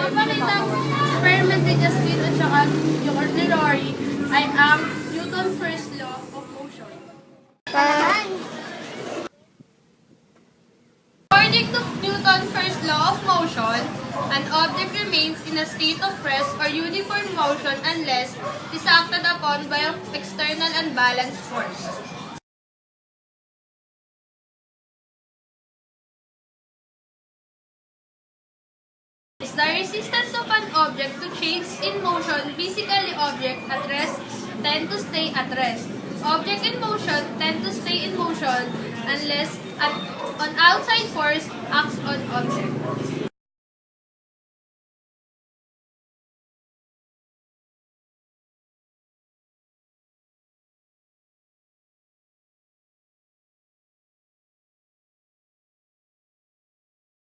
ipapakita experiment ni Justin at saka yung ordinary ay ang Newton's first law of motion. According to Newton's first law of motion, an object remains in a state of rest or uniform motion unless it is acted upon by an external unbalanced force. The resistance of an object to change in motion, basically object at rest tend to stay at rest. Object in motion tend to stay in motion unless an outside force acts on object.